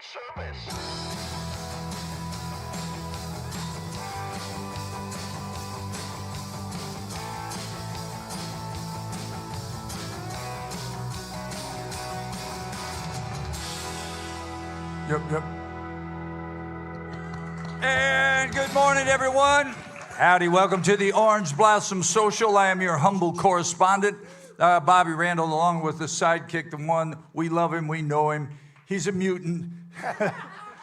service. Yep. And good morning, everyone. Howdy, welcome to the Orange Blossom Social. I am your humble correspondent, Bobby Randall, along with the sidekick, the one, we love him, we know him. He's a mutant.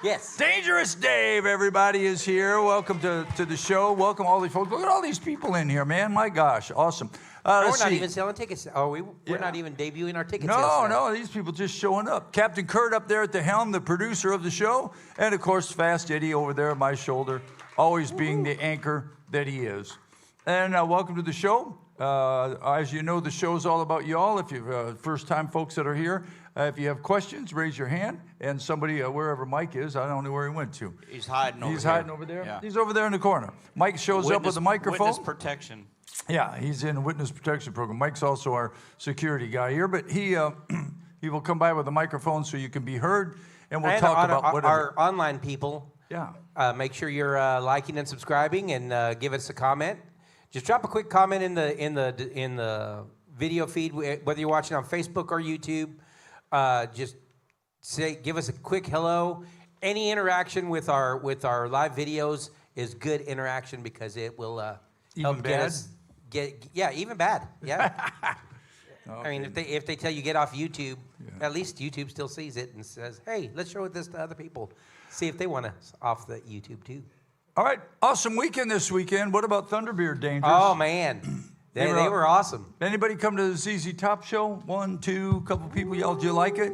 Yes. Dangerous Dave, everybody is here. Welcome to the show. Welcome all these folks. Look at all these people in here, man. My gosh, awesome. We're not even selling tickets. We're not even debuting our ticket sales. No, these people just showing up. Captain Kurt up there at the helm, the producer of the show, and of course, Fast Eddie over there at my shoulder, always being the anchor that he is. And welcome to the show. As you know, the show's all about y'all. If you're first-time folks that are here, if you have questions, raise your hand, and somebody, wherever Mike is, I don't know where he went to. He's hiding over there. He's hiding over there? Yeah. He's over there in the corner. Mike shows up with a microphone. Witness protection. Yeah, he's in the witness protection program. Mike's also our security guy here, but he will come by with a microphone so you can be heard, and we'll talk about whatever. Our online people. Yeah. Make sure you're liking and subscribing, and give us a comment. Just drop a quick comment in the video feed, whether you're watching on Facebook or YouTube. Just give us a quick hello. Any interaction with our live videos is good interaction because it will help get us. Even bad. Yeah. Okay. I mean, if they tell you get off YouTube, at least YouTube still sees it and says, "Hey, let's show this to other people. See if they want us off the YouTube too." All right, awesome weekend this weekend. What about Thunderbeard, Dangerous? Oh man, they were awesome. Anybody come to the ZZ Top show? One, two, couple people yelled, "Do you like it?"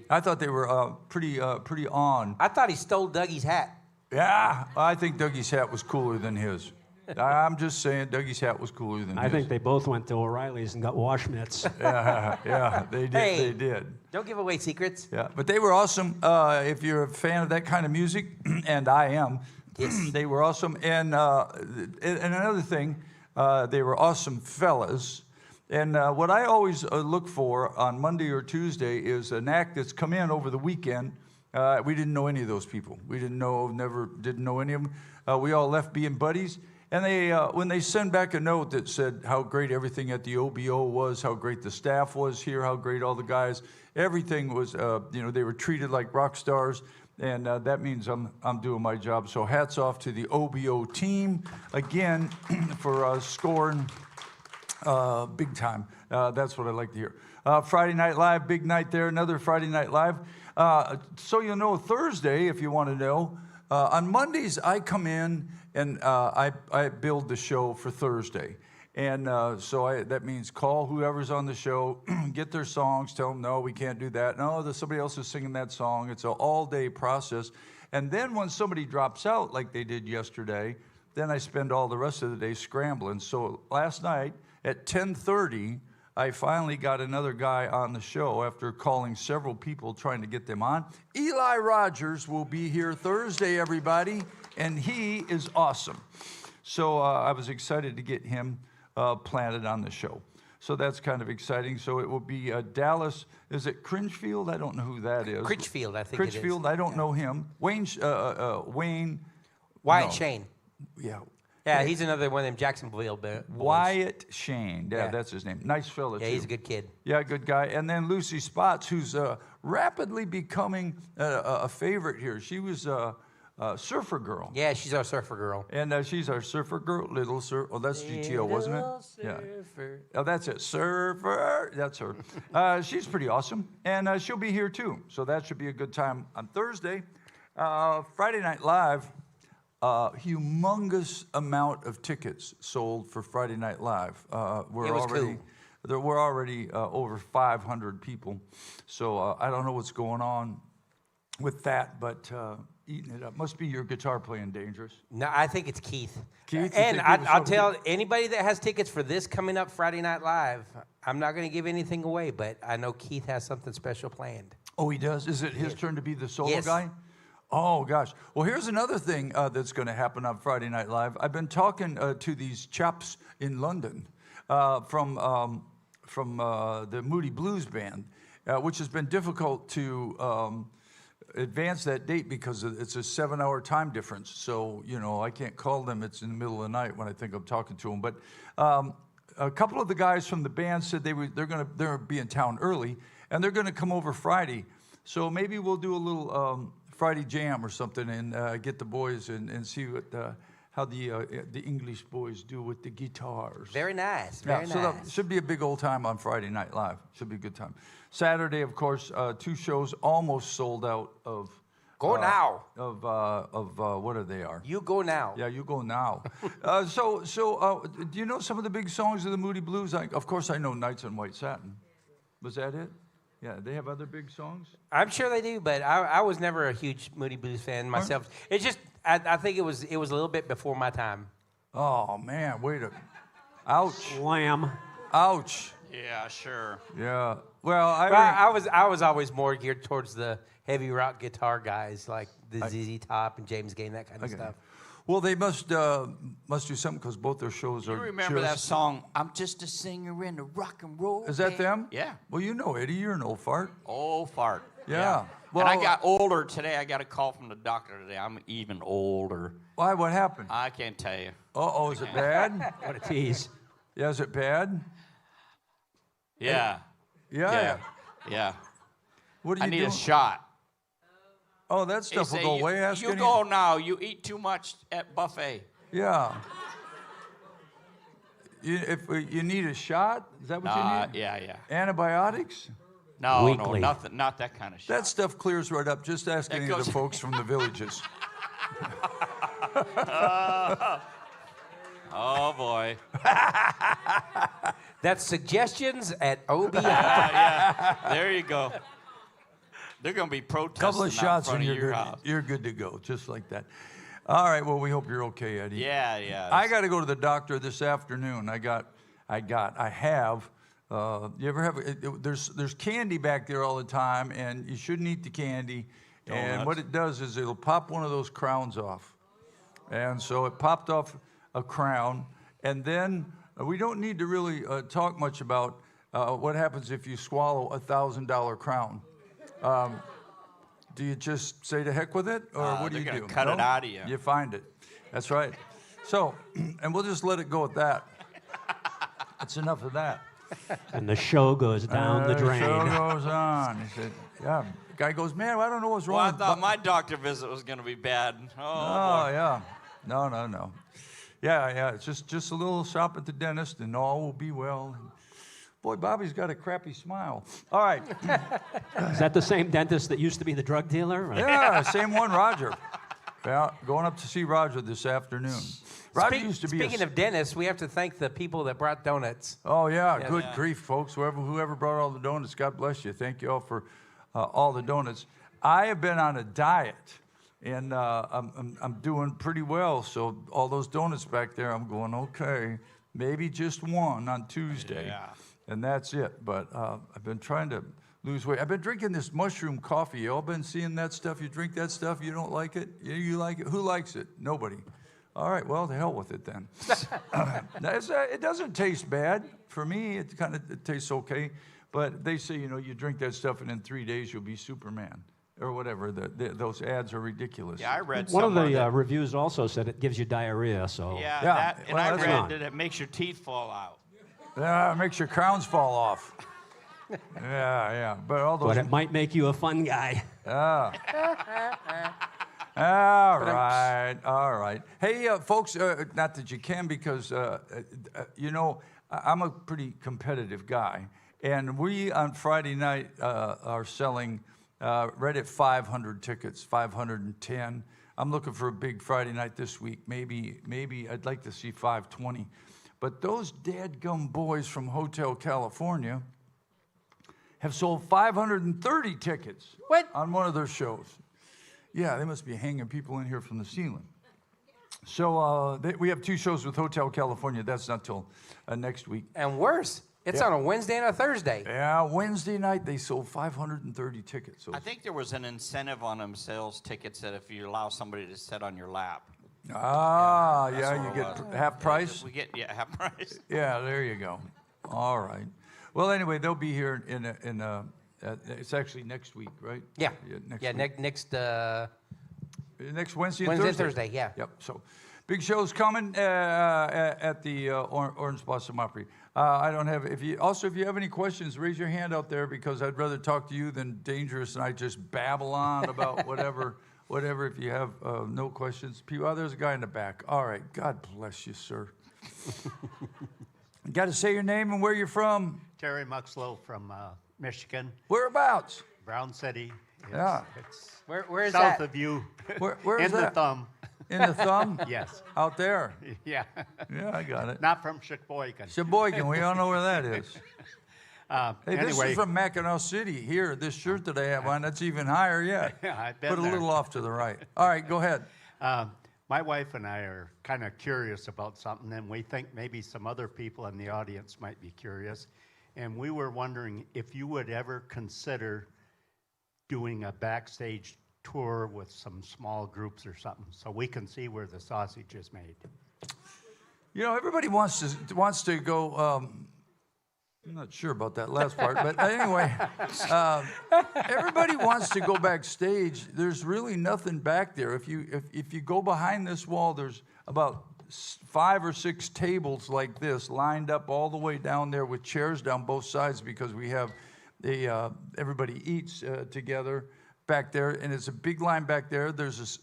I thought they were pretty on. I thought he stole Dougie's hat. Yeah, I think Dougie's hat was cooler than his. I'm just saying, Dougie's hat was cooler than his. I think they both went to O'Reilly's and got wash mitts. Yeah, they did. Hey, they did. Don't give away secrets. Yeah, but they were awesome. If you're a fan of that kind of music, and I am, yes. They were awesome. And another thing, they were awesome fellas. And what I always look for on Monday or Tuesday is an act that's come in over the weekend. We didn't know any of those people. We didn't know any of them. We all left being buddies. And they, when they send back a note that said how great everything at the OBO was, how great the staff was here, how great all the guys, everything was, they were treated like rock stars. And that means I'm doing my job. So hats off to the OBO team again for scoring big time. That's what I like to hear. Friday Night Live, big night there. Another Friday Night Live. So you'll know Thursday, if you want to know. On Mondays, I come in and I build the show for Thursday. And so that means call whoever's on the show, get their songs, tell them, no, we can't do that. No, there's somebody else is singing that song. It's an all-day process. And then when somebody drops out like they did yesterday, then I spend all the rest of the day scrambling. So last night at 10:30, I finally got another guy on the show after calling several people trying to get them on. Eli Rogers will be here Thursday, everybody, and he is awesome. So I was excited to get him planted on the show. So that's kind of exciting. So it will be Dallas. Is it Cringefield? I don't know who that is. Critchfield, I think it is. Critchfield, I don't know him. Wayne. Wyatt Shane. Yeah. Yeah, he's another one of them Jacksonville boys. Wyatt Shane. Yeah, that's his name. Nice fella, too. Yeah, he's a good kid. Yeah, good guy. And then Lucy Spots, who's rapidly becoming a favorite here. She was Surfer Girl. Yeah, she's our surfer girl. And she's our surfer girl, little surfer. Oh, that's GTO, wasn't it? Surfer. Yeah. Oh, that's it. Surfer. That's her. She's pretty awesome. And she'll be here, too. So that should be a good time on Thursday. Friday Night Live. Humongous amount of tickets sold for Friday Night Live. We're already over 500 people. So I don't know what's going on with that, but eating it up. Must be your guitar playing, Dangerous. No, I think it's Keith. Keith, and I'll tell anybody that has tickets for this coming up Friday Night Live, I'm not going to give anything away, but I know Keith has something special planned. Oh, he does? Is it his turn to be the solo Yes. guy? Oh, gosh. Well, here's another thing that's going to happen on Friday Night Live. I've been talking to these chaps in London from the Moody Blues Band, which has been difficult to advance that date because it's a 7-hour time difference. So, I can't call them. It's in the middle of the night when I think I'm talking to them. But a couple of the guys from the band said they're be in town early, and they're going to come over Friday. So maybe we'll do a little Friday jam or something and get the boys and see how the English boys do with the guitars. Very nice. Very So nice. that should be a big old time on Friday Night Live. Should be a good time. Saturday, of course, 2 shows almost sold out of. Go now. Of what are they are? You go now. Yeah, you go now. So do you know some of the big songs of the Moody Blues? Of course, I know Nights on White Satin. Was that it? Yeah, they have other big songs? I'm sure they do, but I was never a huge Moody Blues fan myself. It's just I think it was a little bit before my time. Oh, man, ouch. Lamb. Ouch. Yeah, sure. Yeah. Well, I was always more geared towards the heavy rock guitar guys like the ZZ Top and James Gaines, that kind of stuff. Well, they must do something because both their shows You are remember that song, I'm Just a Singer in a Rock and Roll Is that Band? them? Yeah. Well, Eddie, you're an old fart. Old fart. Yeah. And I Well- got older today. I got a call from the doctor today. I'm even older. Why? What happened? I can't tell you. Uh-oh, is it bad? What a tease. Yeah, is it bad? Yeah. Yeah. Yeah. What are you I need doing? a shot. Oh, that They stuff will say, go away. Ask you any- go now. You eat too much at buffet. Yeah. If you need a shot, is that what you need? Yeah. Antibiotics? No, Weekly. no, nothing. Not that kind of shot. That stuff clears right up. Just ask That any of goes- the folks from the villages. Oh boy. That's suggestions at OBI. Yeah. There you go. They're going to be protesting Couple of out in shots front and of you're your good. house. You're good to go, just like that. All right. Well, we hope you're okay, Eddie. Yeah. I got to go to the doctor this afternoon. I have. You ever have? There's candy back there all the time, and you shouldn't eat the candy. And Donuts. what it does is it'll pop one of those crowns off. And so it popped off a crown, and then we don't need to really talk much about what happens if you swallow a $1,000 crown. Do you just say to heck with it, or what do they're you gonna do? cut it out of you. You find it. That's right. So, and we'll just let it go at that. That's enough of that. And the show goes down the drain. Show goes on. He said, yeah. The guy goes, man, I don't know what's wrong Well, I with thought Bu-" my doctor visit was going to be bad. Oh, Oh, yeah. No. Yeah. It's just a little shop at the dentist, and all will be well. Boy, Bobby's got a crappy smile. All right. Is that the same dentist that used to be the drug dealer? Yeah, same one, Roger. Yeah, going up to see Roger this afternoon. Roger used to be Speaking of dentists, we have to thank the people that brought donuts. Oh, yeah, Yeah. good Yeah. grief, folks. Whoever brought all the donuts, God bless you. Thank you all for all the donuts. I have been on a diet, and I'm doing pretty well. So all those donuts back there, I'm going, okay, maybe just one on Tuesday. Yeah. And that's it. But I've been trying to lose weight. I've been drinking this mushroom coffee. You all been seeing that stuff? You drink that stuff, you don't like it? You like it? Who likes it? Nobody. All right, well, to hell with it then. It doesn't taste bad. For me, it tastes okay. But they say, you drink that stuff and in 3 days you'll be Superman or whatever. Those ads are ridiculous. Yeah, I read One of somewhere the that- reviews also said it gives you diarrhea, so. Yeah, Yeah, and well, I that's read fine. that it makes your teeth fall out. Yeah, it makes your crowns fall off. Yeah. But all those. But it might make you a fun guy. All right. Hey, folks, not that you can because, I'm a pretty competitive guy. And we, on Friday night, are selling right at 500 tickets, 510. I'm looking for a big Friday night this week. Maybe I'd like to see 520. But those dadgum boys from Hotel California have sold 530 tickets What? on one of their shows. Yeah, they must be hanging people in here from the ceiling. So we have 2 shows with Hotel California. That's not till next week. And worse, it's on a Wednesday and a Thursday. Yeah, Wednesday night they sold 530 tickets. So I think there was an incentive on them sales tickets that if you allow somebody to sit on your lap. you what get it was. half price. We get half price. Yeah, there you go. All right. Well, anyway, they'll be here in It's actually next week, right? Yeah. Next Yeah. week. Next Next Wednesday and Wednesday, Thursday. Thursday. Yeah. Yep. So, big show's coming at the Orange Blossom Opry. I don't have. If you have any questions, raise your hand out there because I'd rather talk to you than Dangerous and I just babble on about whatever. If you have no questions, there's a guy in the back. All right. God bless you, sir. Got to say your name and where you're from. Terry Muxlow from Michigan, Whereabouts? Brown City. Yeah. It's Where is south that? of you. Where is in the that? thumb. In the thumb? Yes. Out there. Yeah. Yeah, I got it. Not from Sheboygan. Sheboygan, we all know where that is. Hey, this anyway, is from Mackinac City. Here, this shirt that I have on, that's even higher yet. Yeah, I've been Put a there. little off to the right. All right, go ahead. my wife and I are kind of curious about something, and we think maybe some other people in the audience might be curious. And we were wondering if you would ever consider doing a backstage tour with some small groups or something, so we can see where the sausage is made. You know, everybody wants to go. I'm not sure about that last part, but anyway, everybody wants to go backstage. There's really nothing back there. If you go behind this wall, there's about 5 or 6 tables like this lined up all the way down there with chairs down both sides because we have everybody eats together back there, and it's a big line back there. There's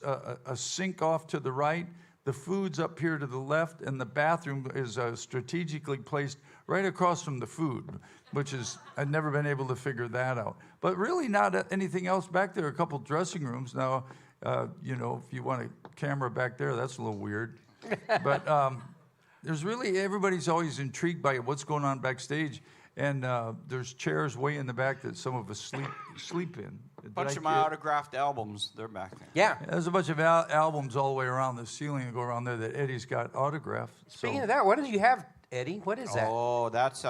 a sink off to the right. The food's up here to the left, and the bathroom is strategically placed right across from the food, which is, I've never been able to figure that out. But really not anything else back there. A couple dressing rooms. Now, you know, if you want a camera back there, that's a little weird. But there's really, everybody's always intrigued by what's going on backstage. And there's chairs way in the back that some of us sleep in. Bunch of my autographed albums, they're back there. Yeah. There's a bunch of albums all the way around the ceiling that go around there that Eddie's got autographed. Speaking of that, what did you have, Eddie? What is that? Oh, that's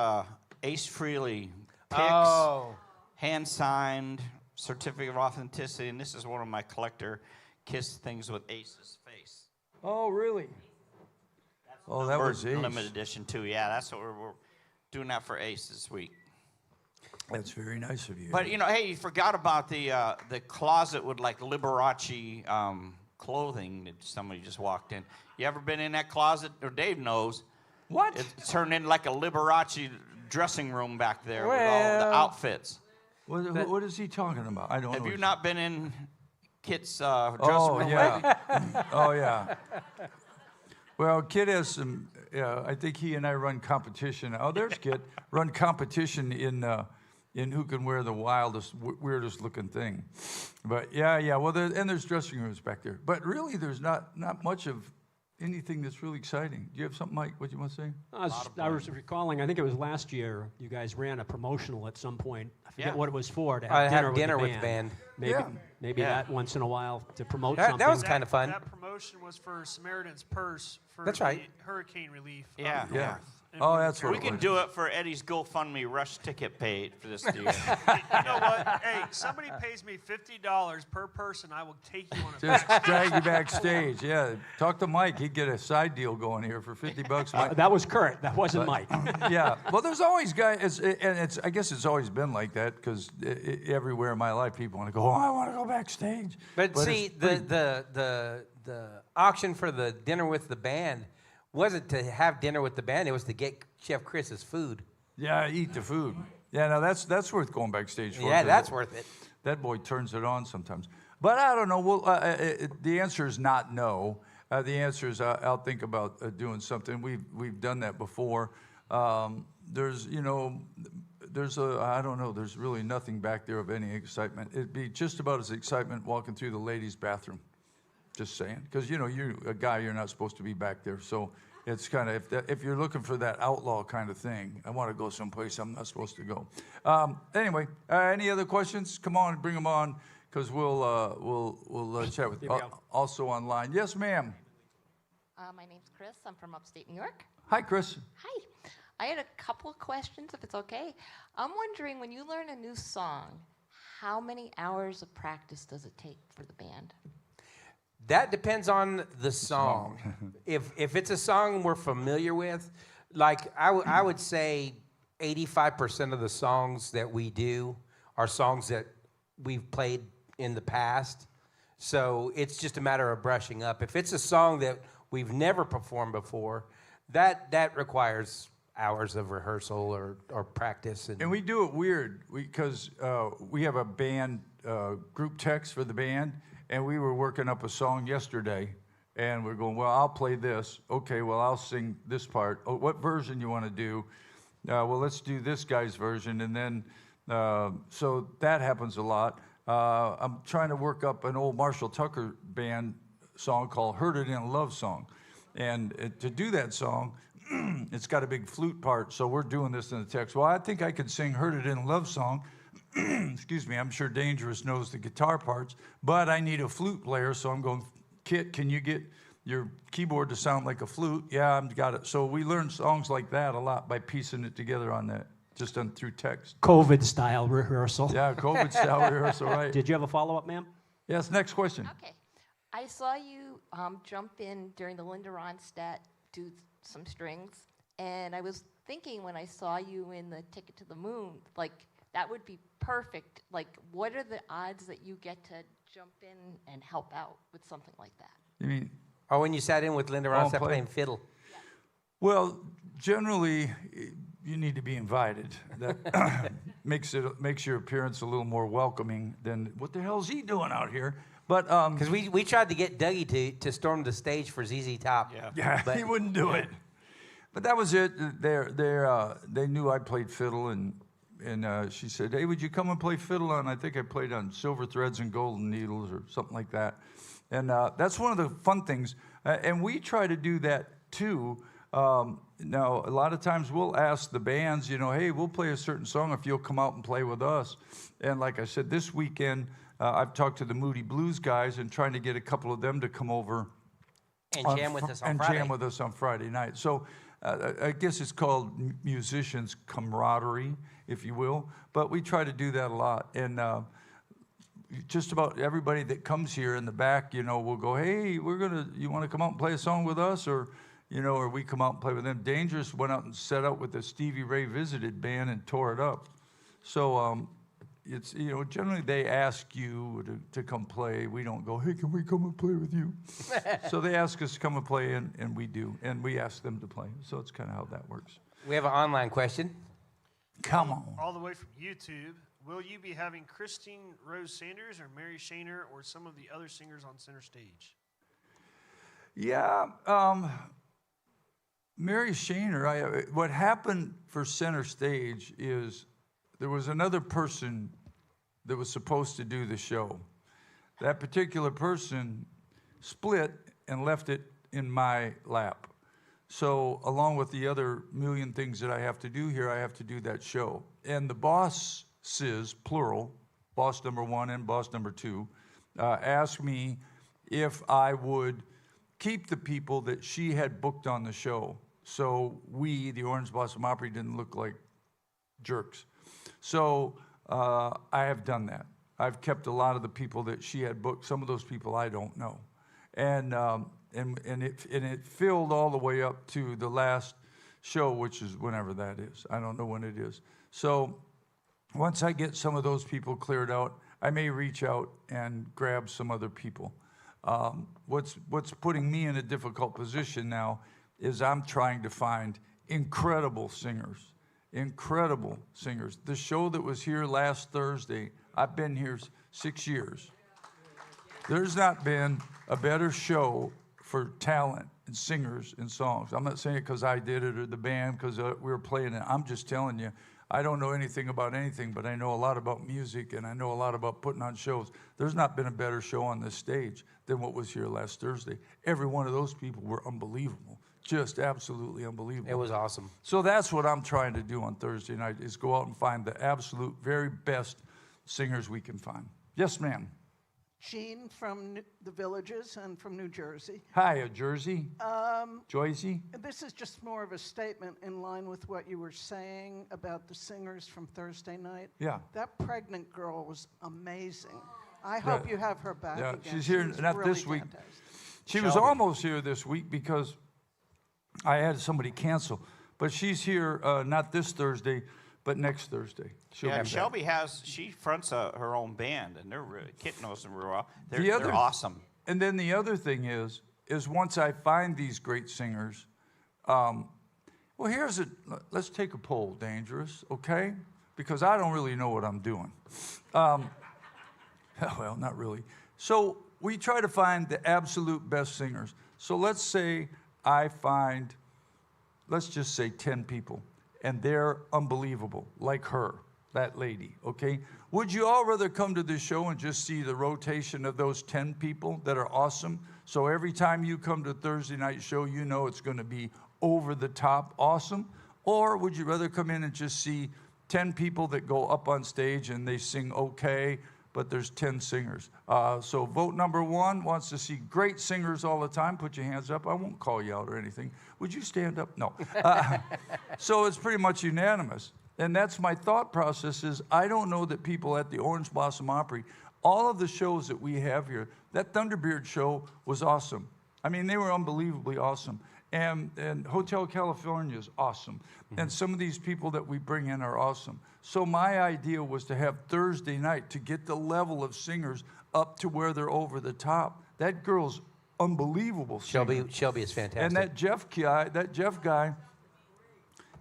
Ace Frehley picks, Oh. hand-signed, certificate of authenticity, and this is one of my collector Kiss things with Ace's face. Oh, really? Oh, that was Ace. Limited edition, too. Yeah, that's what we're doing that for Ace this week. That's very nice of you. But, you know, hey, you forgot about the closet with, like, Liberace clothing that somebody just walked in. You ever been in that closet? Or Dave knows. What? It's turned into like a Liberace dressing room back there with all the Well, outfits. What is he talking about? I don't know. Have you not been in Kit's dressing Oh, room? yeah. Oh, yeah. Well, Kit has some, I think he and I run competition. Oh, there's Kit. Run competition in who can wear the wildest, weirdest looking thing. But yeah. Well, there's dressing rooms back there. But really, there's not much of anything that's really exciting. Do you have something, Mike? What you want to say? I was recalling, I think it was last year, you guys ran a promotional at some point. I forget Yeah. what it was for, to I have had dinner dinner with with the the band. band. Maybe, Yeah. maybe Yeah. that once in a while to promote That something. was kind of fun. That promotion was for Samaritan's Purse for That's the right. hurricane relief. up Yeah. north. Yeah. And Oh, we that's what We it can was. do it for Eddie's GoFundMe rush ticket paid for this year. You know what? Hey, somebody pays me $50 per person, I will take you on a Just drag you backstage. Yeah. Talk to Mike. He'd get a side deal going here for $50. Mike. That was Kurt. That wasn't Mike. Yeah. Well, there's always guys, I guess it's always been like that because everywhere in my life, people want to go, oh, I want to go backstage. But see, it's pretty- the auction for the dinner with the band wasn't to have dinner with the band. It was to get Chef Chris's food. Yeah, eat the food. Yeah, no, that's worth going backstage for. Yeah, 'cause that's worth it. That boy turns it on sometimes. But I don't know. Well, the answer is not no. The answer is I'll think about doing something. We've done that before. There's I don't know. There's really nothing back there of any excitement. It'd be just about as excitement walking through the ladies' bathroom. Just saying, because you're a guy, you're not supposed to be back there. So it's kind of if you're looking for that outlaw kind of thing, I want to go someplace I'm not supposed to go. Anyway, any other questions? Come on, bring them on, because we'll chat with Here we go. also online. Yes, ma'am. My name's Chris. I'm from upstate New York. Hi, Chris. Hi. I had a couple of questions, if it's okay. I'm wondering, when you learn a new song, how many hours of practice does it take for the band? That depends on the song. If it's a song we're familiar with, like I would say 85% of the songs that we do are songs that we've played in the past. So it's just a matter of brushing up. If it's a song that we've never performed before, that requires hours of rehearsal or practice. And we do it weird because we have a band group text for the band, and we were working up a song yesterday, and we're going, well, I'll play this. Okay, well, I'll sing this part. Oh, what version you want to do? Well, let's do this guy's version, and then so that happens a lot. I'm trying to work up an old Marshall Tucker band song called "Heard It in a Love Song," and to do that song, it's got a big flute part, so we're doing this in the text. Well, I think I could sing "Heard It in a Love Song." Excuse me, I'm sure Dangerous knows the guitar parts, but I need a flute player, so I'm going, Kit, can you get your keyboard to sound like a flute? Yeah, I've got it. So we learn songs like that a lot by piecing it together on that, just through text. COVID-style rehearsal. Yeah, COVID-style rehearsal, right. Did you have a follow-up, ma'am? Yes, next question. Okay. I saw you jump in during the Linda Ronstadt do some strings, and I was thinking when I saw you in the Ticket to the Moon, like, that would be perfect. Like, what are the odds that you get to jump in and help out with something like that? You mean, Or when you sat in with Linda Ronstadt play. playing fiddle. well, generally, you need to be invited. That makes your appearance a little more welcoming than, what the hell is he doing out here? But Because we tried to get Dougie to storm the stage for ZZ Top. yeah, But- he wouldn't do it. But that was it. They knew I played fiddle, and she said, hey, would you come and play fiddle on, I think I played on Silver Threads and Golden Needles or something like that. And that's one of the fun things. And we try to do that too. Now, a lot of times we'll ask the bands, hey, we'll play a certain song if you'll come out and play with us. And like I said, this weekend, I've talked to the Moody Blues guys and trying to get a couple of them to come over And jam with us on and Friday. jam with us on Friday night. So I guess it's called musicians camaraderie, if you will. But we try to do that a lot. And just about everybody that comes here in the back, will go, hey, you want to come out and play a song with us? Or we come out and play with them. Dangerous went out and set up with the Stevie Ray Visited band and tore it up. So it's, generally they ask you to come play. We don't go, hey, can we come and play with you? So they ask us to come and play, and we do. And we ask them to play. So it's kind of how that works. We have an online question. Come on. All the way from YouTube. Will you be having Christine Rose Sanders or Mary Shaner or some of the other singers on center stage? Yeah, Mary Shaner, what happened for center stage is there was another person that was supposed to do the show. That particular person split and left it in my lap. So along with the other million things that I have to do here, I have to do that show. And the bosses, plural, boss number 1 and boss number 2, asked me if I would keep the people that she had booked on the show. So we, the Orange Blossom Opry, didn't look like jerks. So I have done that. I've kept a lot of the people that she had booked. Some of those people I don't know. And it filled all the way up to the last show, which is whenever that is. I don't know when it is. So once I get some of those people cleared out, I may reach out and grab some other people. What's putting me in a difficult position now is I'm trying to find incredible singers. The show that was here last Thursday, I've been here 6 years. There's not been a better show for talent and singers and songs. I'm not saying it because I did it or the band because we were playing it. I'm just telling you, I don't know anything about anything, but I know a lot about music and I know a lot about putting on shows. There's not been a better show on this stage than what was here last Thursday. Every one of those people were unbelievable, just absolutely unbelievable. It was awesome. So that's what I'm trying to do on Thursday night is go out and find the absolute very best singers we can find. Yes, ma'am. Jean from the Villages and from New Jersey. Hi, Jersey. Joycey. This is just more of a statement in line with what you were saying about the singers from Thursday night. Yeah. That pregnant girl was amazing. I hope you have her back again. She's here, was not really this week. fantastic. She was almost here this week because I had somebody cancel. But she's here not this Thursday, but next Thursday. She'll Yeah, be back. Shelby she fronts her own band, and Kit knows them real well. The other- They're awesome. And then the other thing is once I find these great singers, well, let's take a poll, Dangerous, okay? Because I don't really know what I'm doing. Well, not really. So we try to find the absolute best singers. So let's say I find, let's just say 10 people, and they're unbelievable, like her, that lady, okay? Would you all rather come to this show and just see the rotation of those 10 people that are awesome? So every time you come to a Thursday night show, you know it's going to be over the top awesome? Or would you rather come in and just see 10 people that go up on stage and they sing okay, but there's 10 singers? So vote number 1 wants to see great singers all the time. Put your hands up. I won't call you out or anything. Would you stand up? No. So it's pretty much unanimous. And that's my thought process is I don't know that people at the Orange Blossom Opry, all of the shows that we have here, that Thunderbird show was awesome. I mean, they were unbelievably awesome. And Hotel California is awesome. And some of these people that we bring in are awesome. So my idea was to have Thursday night to get the level of singers up to where they're over the top. That girl's unbelievable singer. Shelby is fantastic. And that Jeff guy,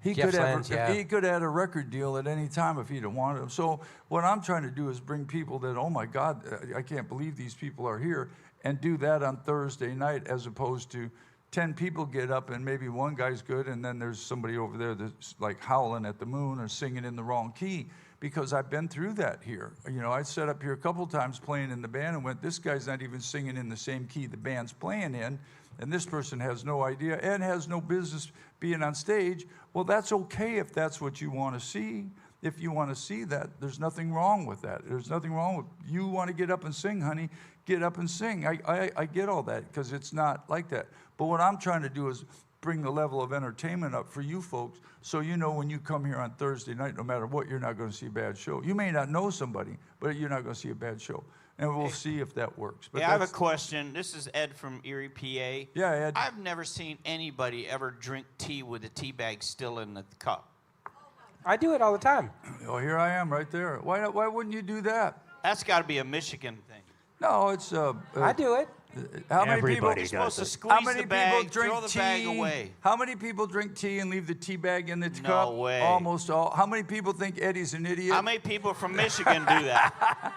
he Jeff could have Lance, yeah. he could have had a record deal at any time if he'd have wanted him. So what I'm trying to do is bring people that, oh my God, I can't believe these people are here, and do that on Thursday night as opposed to 10 people get up and maybe one guy's good and then there's somebody over there that's like howling at the moon or singing in the wrong key. Because I've been through that here. You know, I sat up here a couple times playing in the band and went, this guy's not even singing in the same key the band's playing in, and this person has no idea and has no business being on stage. Well, that's okay if that's what you want to see. If you want to see that, there's nothing wrong with that. There's nothing wrong with, you want to get up and sing, honey, get up and sing. I get all that because it's not like that. But what I'm trying to do is bring the level of entertainment up for you folks so you know when you come here on Thursday night, no matter what, you're not going to see a bad show. You may not know somebody, but you're not going to see a bad show. And we'll see if that works. But Yeah, I have a question. This is Ed from Erie, PA. Yeah, Ed. I've never seen anybody ever drink tea with the tea bag still in the cup. I do it all the time. Oh, here I am right there. Why wouldn't you do that? That's got to be a Michigan thing. No, it's I do it. how many people? Everybody You're supposed to does it. squeeze How many the bag, people drink throw the tea? bag away. How many people drink tea and leave the tea bag in the No cup? way. Almost all. How many people think Eddie's an idiot? How many people from Michigan do that?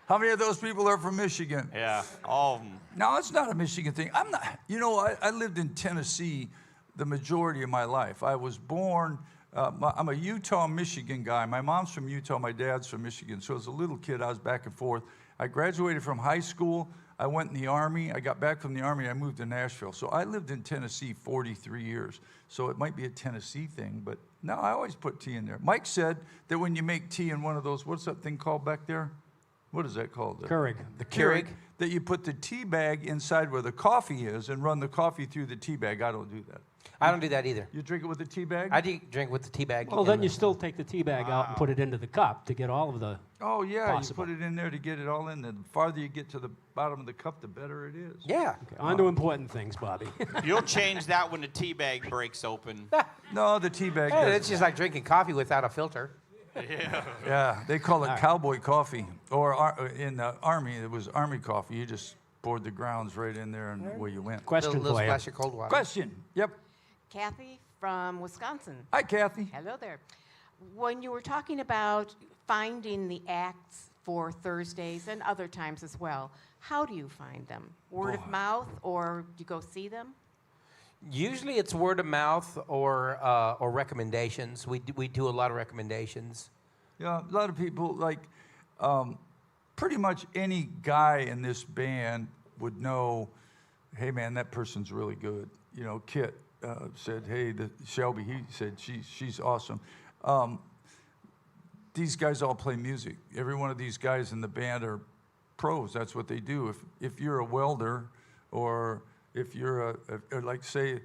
How many of those people are from Michigan? Yeah, all of them. No, it's not a Michigan thing. I'm not. You know, I lived in Tennessee the majority of my life. I was born. I'm a Utah, Michigan guy. My mom's from Utah. My dad's from Michigan. So as a little kid, I was back and forth. I graduated from high school. I went in the Army. I got back from the Army. I moved to Nashville. So I lived in Tennessee 43 years. So it might be a Tennessee thing, but no, I always put tea in there. Mike said that when you make tea in one of those, what's that thing called back there? What is that called? Keurig. The Keurig. That you put the tea bag inside where the coffee is and run the coffee through the tea bag. I don't do that. I don't do that either. You drink it with the tea bag? I drink with the tea bag. Well, then you still take the tea bag out and put it into the cup to get all of the. Oh, yeah, Possible. you put it in there to get it all in. The farther you get to the bottom of the cup, the better it is. Yeah. Okay, on to important things, Bobby. You'll change that when the tea bag breaks open. No, the tea bag Hey, doesn't. it's just like drinking coffee without a filter. Yeah, they call it cowboy coffee. Or in the Army, it was Army coffee. You just poured the grounds right in there and away you went. Question little for you. splash of cold water. Question. Yep. Kathy from Wisconsin. Hi, Kathy. Hello there. When you were talking about finding the acts for Thursdays and other times as well, how do you find them? Word of mouth, or do you go see them? Usually it's word of mouth or recommendations. We do a lot of recommendations. Yeah, a lot of people, like, pretty much any guy in this band would know, hey, man, that person's really good. You know, Kit said, hey, Shelby, he said, she's awesome. These guys all play music. Every one of these guys in the band are pros. That's what they do. If you're a welder, or if you're like say,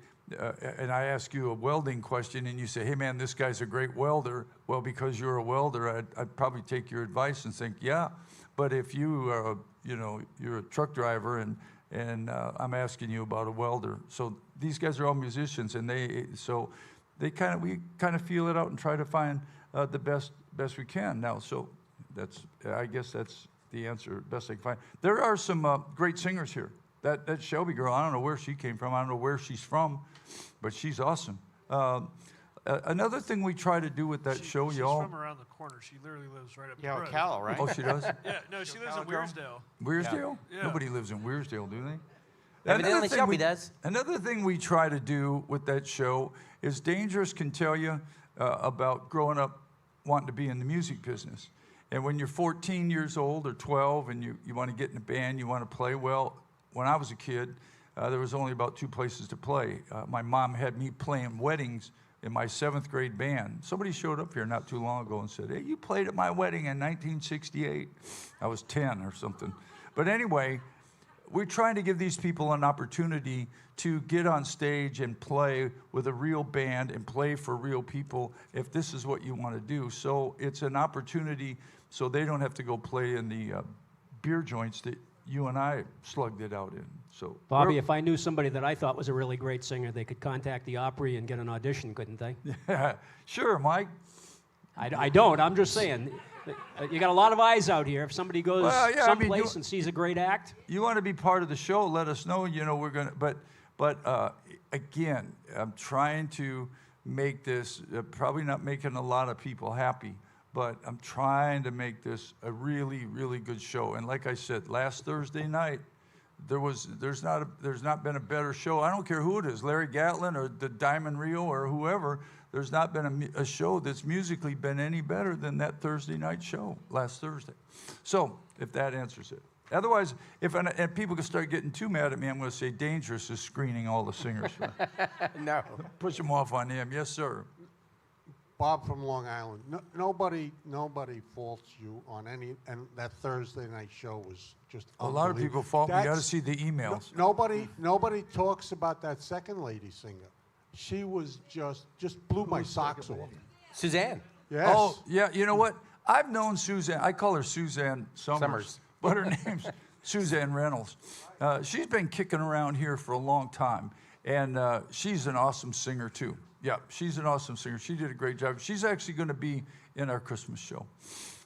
and I ask you a welding question and you say, hey man, this guy's a great welder. Well, because you're a welder, I'd probably take your advice and think, yeah. But if you are, you're a truck driver and I'm asking you about a welder. So these guys are all musicians, and we kind of feel it out and try to find the best we can now. So I guess that's the answer, best I can find. There are some great singers here. That Shelby girl, I don't know where she came from. I don't know where she's from, but she's awesome. Another thing we try to do with that show, y'all. She's from around the corner. She literally lives right up the Yeah, road. Ocala, right? Oh, she does? Yeah, no, she lives in Wearsdale. Wearsdale? Yeah. Nobody lives in Wearsdale, do they? Evidently Shelby does. Another thing we try to do with that show is Dangerous can tell you about growing up wanting to be in the music business. And when you're 14 years old or 12 and you want to get in a band, you want to play, well, when I was a kid, there was only about 2 places to play. My mom had me playing weddings in my 7th grade band. Somebody showed up here not too long ago and said, hey, you played at my wedding in 1968. I was 10 or something. But anyway, we're trying to give these people an opportunity to get on stage and play with a real band and play for real people if this is what you want to do. So it's an opportunity so they don't have to go play in the beer joints that you and I slugged it out in. So Bobby, if I knew somebody that I thought was a really great singer, they could contact the Opry and get an audition, couldn't they? Sure, Mike. I don't. I'm just saying. You got a lot of eyes out here. If somebody goes someplace and sees a great act. You want to be part of the show, let us know. You know, we're going to, but again, I'm trying to make this, probably not making a lot of people happy, but I'm trying to make this a really, really good show. And like I said, last Thursday night, there's not been a better show. I don't care who it is, Larry Gatlin or the Diamond Rio or whoever. There's not been a show that's musically been any better than that Thursday night show last Thursday. So if that answers it. Otherwise, if people can start getting too mad at me, I'm going to say Dangerous is screening all the singers. No. Push them off on him. Yes, sir. Bob from Long Island. Nobody faults you on any, and that Thursday night show was just A lot of people fault me. You got to see the emails. Nobody talks about that second lady singer. She was just blew my socks off. Suzanne. Yes. Oh, yeah. You know what? I've known Suzanne. I call her Suzanne Summers. But her name's Suzanne Reynolds. She's been kicking around here for a long time, and she's an awesome singer, too. Yeah, she's an awesome singer. She did a great job. She's actually going to be in our Christmas show.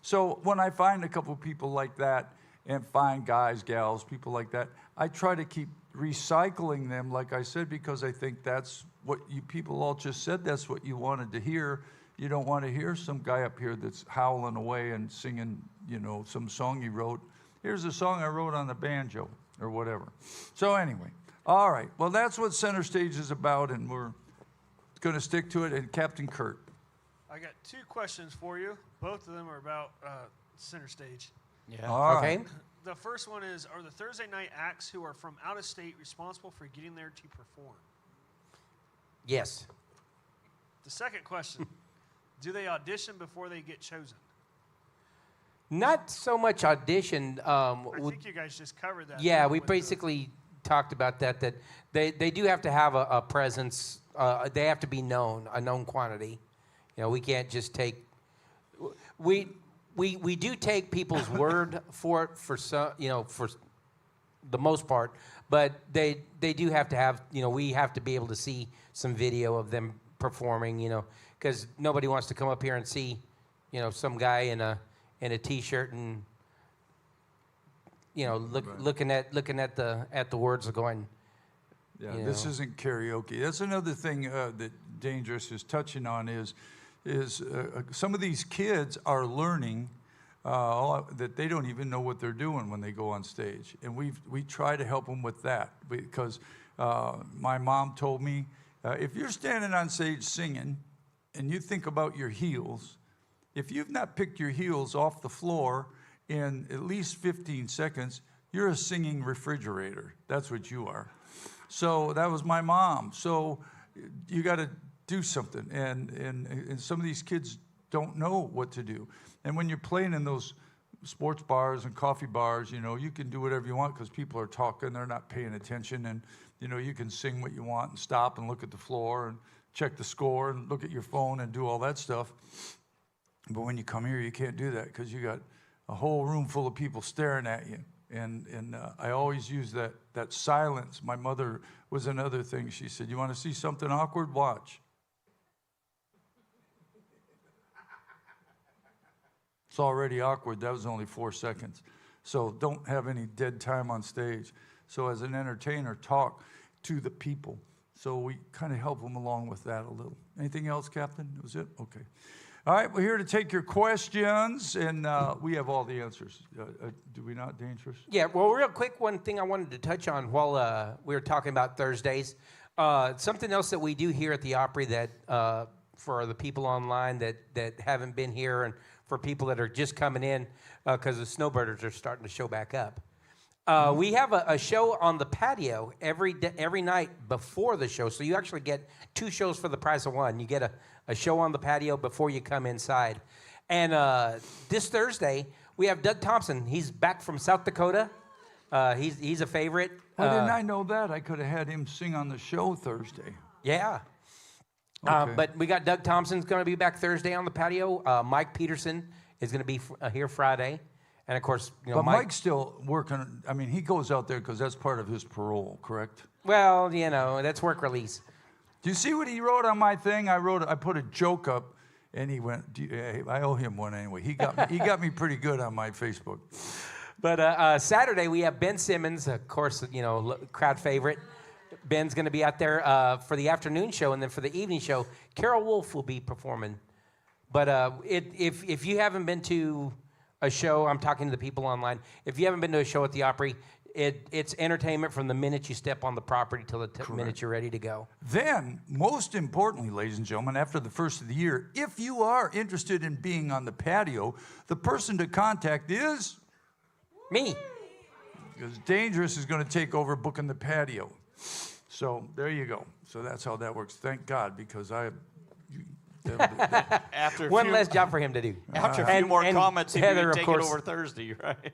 So when I find a couple of people like that, and find guys, gals, people like that, I try to keep recycling them, like I said, because I think that's what you people all just said. That's what you wanted to hear. You don't want to hear some guy up here that's howling away and singing, you know, some song he wrote. Here's a song I wrote on the banjo or whatever. So anyway, all right. Well, that's what Center Stage is about, and we're going to stick to it. And Captain Kurt. I got 2 questions for you. Both of them are about Center Stage. Yeah. All Okay. right. The first one is, are the Thursday night acts who are from out of state responsible for getting there to perform? Yes. The second question, do they audition before they get chosen? Not so much audition. I think you guys just covered that. Yeah, we with the- basically talked about that they do have to have a presence. They have to be known, a known quantity. You know, we can't just take. We do take people's word for it for some, you know, for the most part, but they do have to have, you know, we have to be able to see some video of them performing, you know, because nobody wants to come up here and see, you know, some guy in a t-shirt and, you know, looking at the words of going. Yeah, You this know. isn't karaoke. That's another thing that Dangerous is touching on is some of these kids are learning that they don't even know what they're doing when they go on stage, and we try to help them with that because my mom told me if you're standing on stage singing and you think about your heels, if you've not picked your heels off the floor in at least 15 seconds, you're a singing refrigerator. That's what you are. So that was my mom. So you got to do something. And some of these kids don't know what to do. And when you're playing in those sports bars and coffee bars, you know, you can do whatever you want because people are talking, they're not paying attention. And, you know, you can sing what you want and stop and look at the floor and check the score and look at your phone and do all that stuff. But when you come here, you can't do that because you got a whole room full of people staring at you. And I always use that silence. My mother was another thing. She said, you want to see something awkward? Watch. It's already awkward. That was only 4 seconds. So don't have any dead time on stage. So as an entertainer, talk to the people. So we kind of help them along with that a little. Anything else, Captain? That was it? Okay. All right, we're here to take your questions, and we have all the answers. Do we not, Dangerous? Yeah, well, real quick, one thing I wanted to touch on while we were talking about Thursdays. Something else that we do here at the Opry that for the people online that haven't been here and for people that are just coming in because the snowbirders are starting to show back up. We have a show on the patio every night before the show. So you actually get 2 shows for the price of 1. You get a show on the patio before you come inside. And this Thursday, we have Doug Thompson. He's back from South Dakota. He's a favorite. Why didn't I know that? I could have had him sing on the show Thursday. Yeah. Okay. But we got Doug Thompson's going to be back Thursday on the patio. Mike Peterson is going to be here Friday. And, of course, But Mike's still working. I mean, he goes out there because that's part of his parole, correct? Well, that's work release. Do you see what he wrote on my thing? I put a joke up, and he went, I owe him one anyway. He got me pretty good on my Facebook. But Saturday, we have Ben Simmons, of course, crowd favorite. Ben's going to be out there for the afternoon show, and then for the evening show, Carol Wolf will be performing. But if you haven't been to a show, I'm talking to the people online, if you haven't been to a show at the Opry, it's entertainment from the minute you step on the property till the minute you're ready to go. Then, most importantly, ladies and gentlemen, after the first of the year, if you are interested in being on the patio, the person to contact is... me. Because Dangerous is going to take over booking the patio. So there you go. So that's how that works. Thank God, because After one less job for him to do. After a few more comments, he Heather, can of take course. it over Thursday, right?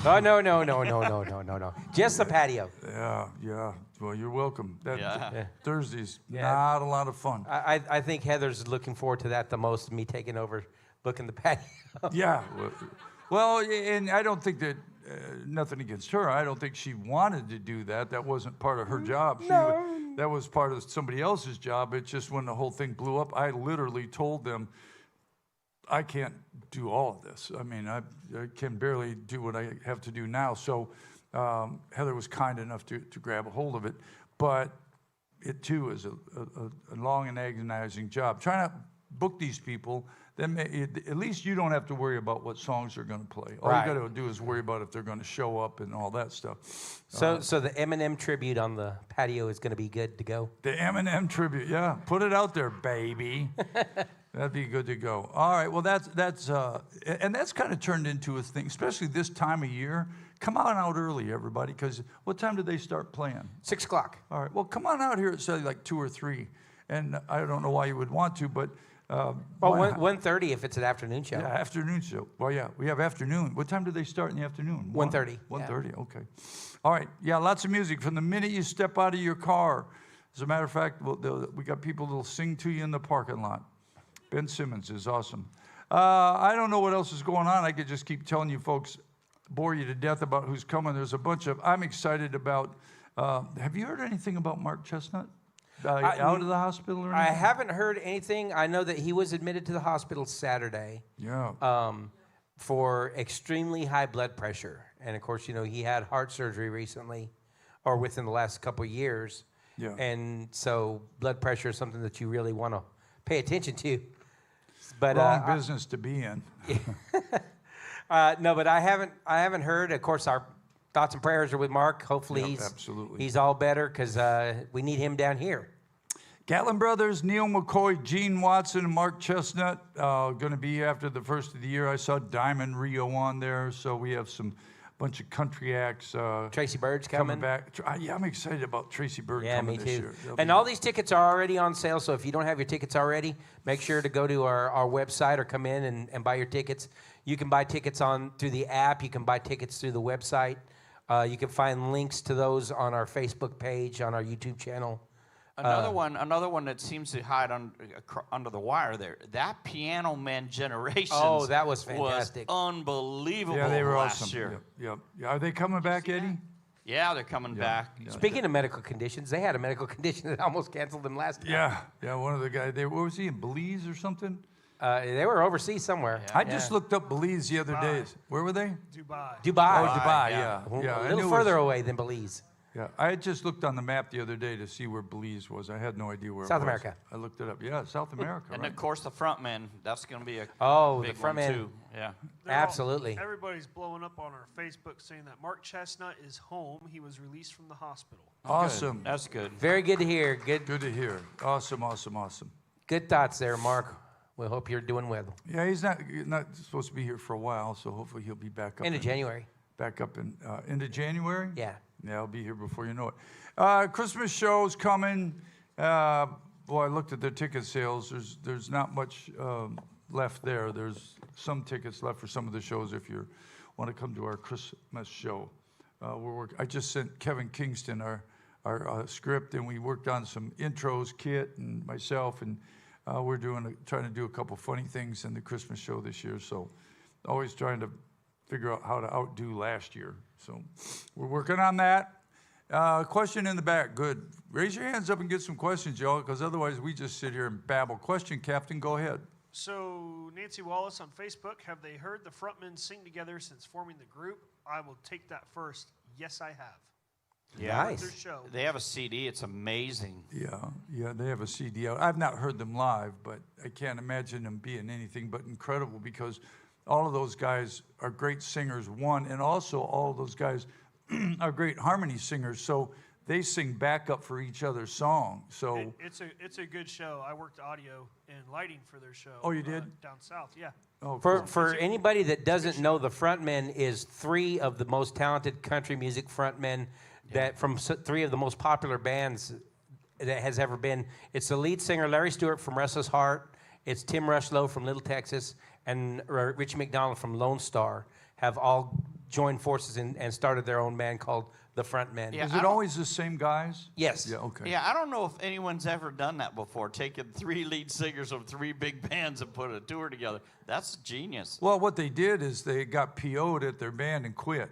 Oh, no. Just the patio. Yeah. Well, you're welcome. Yeah. Thursday's not a lot of fun. I think Heather's looking forward to that the most, me taking over, booking the patio. Yeah. Well, and I don't think that, nothing against her, I don't think she wanted to do that. That wasn't part of her job. That was part of somebody else's job. It's just when the whole thing blew up, I literally told them, I can't do all of this. I mean, I can barely do what I have to do now. So Heather was kind enough to grab a hold of it. But it, too, is a long and agonizing job. Trying to book these people, then at least you don't have to worry about what songs they're going to play. All you got to do is worry about if they're going to show up and all that stuff. So the Eminem tribute on the patio is going to be good to go? The Eminem tribute, yeah. Put it out there, baby. That'd be good to go. All right, well, that's kind of turned into a thing, especially this time of year. Come on out early, everybody, because what time do they start playing? 6 o'clock. All right, well, come on out here at, say, like 2 or 3. And I don't know why you would want to, but... well, 1:30 if it's an afternoon show. Yeah, afternoon show. Well, yeah, we have afternoon. What time do they start in the afternoon? 1:30. 1:30, okay. All right, yeah, lots of music from the minute you step out of your car. As a matter of fact, we got people that'll sing to you in the parking lot. Ben Simmons is awesome. I don't know what else is going on. I could just keep telling you folks, bore you to death about who's coming. There's a bunch of, I'm excited about, have you heard anything about Mark Chestnut? Out of the hospital or anything? I haven't heard anything. I know that he was admitted to the hospital Saturday. Yeah. For extremely high blood pressure. And, of course, he had heart surgery recently or within the last couple of years. Yeah. And so blood pressure is something that you really want to pay attention to. But wrong business to be in. No, but I haven't heard. Of course, our thoughts and prayers are with Mark. Hopefully he's all better because we need him down here. Gatlin Brothers, Neil McCoy, Gene Watson, and Mark Chestnut going to be after the first of the year. I saw Diamond Rio on there, so we have bunch of country acts. Tracy Bird's coming back. Yeah, I'm excited about Tracy Bird coming this year. And all these tickets are already on sale, so if you don't have your tickets already, make sure to go to our website or come in and buy your tickets. You can buy tickets through the app. You can buy tickets through the website. You can find links to those on our Facebook page, on our YouTube channel. Another one that seems to hide under the wire there. That Piano Man Generations. Oh, that was fantastic. Was unbelievable. Yeah, they were last awesome. year. Yep. Are they coming back, Eddie? Yeah, they're coming back. Yeah. Speaking of medical conditions, they had a medical condition that almost canceled them last time. Yeah. One of the guys. What was he in Belize or something? They were overseas somewhere. I just looked up Belize the other day. Where were they? Dubai. Dubai. Oh, Dubai, yeah. A I little knew it further was- away than Belize. Yeah, I had just looked on the map the other day to see where Belize was. I had no idea where South it was. America. I looked it up. Yeah, South America. And right. of course, the front men, that's going to be a Oh, the big front one, men. too. Yeah. Absolutely. Everybody's blowing up on our Facebook saying that Mark Chestnut is home. He was released from the hospital. Awesome. That's good. Very good to hear. Good Good to hear. Awesome, awesome, awesome. good thoughts there, Mark. We hope you're doing well. Yeah, he's not supposed to be here for a while, so hopefully he'll be back up. End of January. Back up in into January. Yeah. Yeah, I'll be here before you know it. Christmas show's coming. Boy, I looked at the ticket sales. There's not much left there. There's some tickets left for some of the shows if you want to come to our Christmas show. I just sent Kevin Kingston our script, and we worked on some intros, Kit and myself, and we're trying to do a couple funny things in the Christmas show this year. So always trying to figure out how to outdo last year. So we're working on that. Question in the back. Good. Raise your hands up and get some questions, y'all, because otherwise we just sit here and babble. Question, Captain, go ahead. So, Nancy Wallace on Facebook, have they heard the frontmen sing together since forming the group? I will take that first. Yes, I have. Yeah. Nice. Their show. They have a CD. It's amazing. Yeah, they have a CD out. I've not heard them live, but I can't imagine them being anything but incredible because all of those guys are great singers, one, and also all of those guys are great harmony singers, so they sing backup for each other's song. So It's a good show. I worked audio and lighting for their show. Oh, you did? Down south, yeah. oh, For anybody that doesn't know, the frontmen is three of the most talented country music frontmen that from three of the most popular bands that has ever been. It's the lead singer Larry Stewart from Restless Heart. It's Tim Rushlow from Little Texas, and Richie McDonald from Lone Star have all joined forces and started their own band called the Frontmen. Yeah. is it always the same guys? Yes. Yeah, okay. Yeah, I don't know if anyone's ever done that before, taking three lead singers of three big bands and put a tour together. That's genius. Well, what they did is they got PO'd at their band and quit.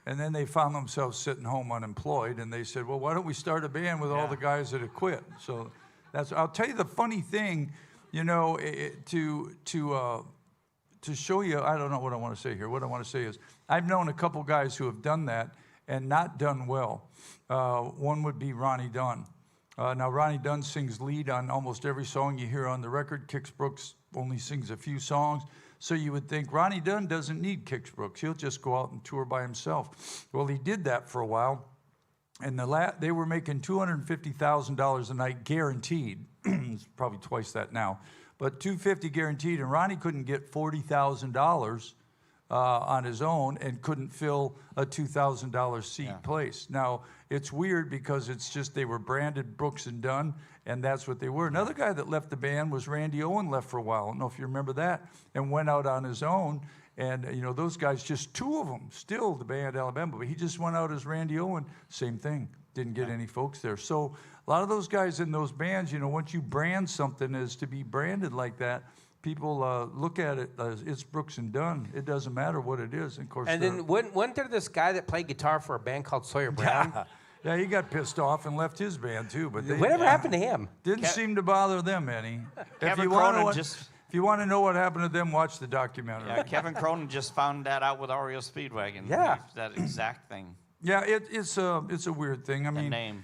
And then they found themselves sitting home unemployed, and they said, well, why don't we start a band with all the guys that have quit? So I'll tell you the funny thing, you know, to show you, I don't know what I want to say here. What I want to say is I've known a couple guys who have done that and not done well. One would be Ronnie Dunn. Now, Ronnie Dunn sings lead on almost every song you hear on the record. Kix Brooks only sings a few songs. So you would think Ronnie Dunn doesn't need Kix Brooks. He'll just go out and tour by himself. Well, he did that for a while. And they were making $250,000 a night guaranteed. It's probably twice that now. But $250 guaranteed, and Ronnie couldn't get $40,000 on his own and couldn't fill a $2,000 seat place. Now, it's weird because it's just they were branded Brooks and Dunn, and that's what they were. Another guy that left the band was Randy Owen, left for a while. I don't know if you remember that, and went out on his own. And, you know, those guys, just two of them, still the band Alabama, but he just went out as Randy Owen, same thing. Didn't get any folks there. So a lot of those guys in those bands, you know, once you brand something as to be branded like that, people look at it as it's Brooks and Dunn. It doesn't matter what it is. And of course, And then wasn't there this guy that played guitar for a band called Sawyer Brown? yeah, he got pissed off and left his band too. But Whatever happened to him? Didn't seem to bother them any. Kevin Cronin If you want to know what happened to them, watch the documentary. Yeah, Kevin Cronin just found that out with REO Speedwagon. Yeah. That exact thing. Yeah, it's a weird thing. I mean, name.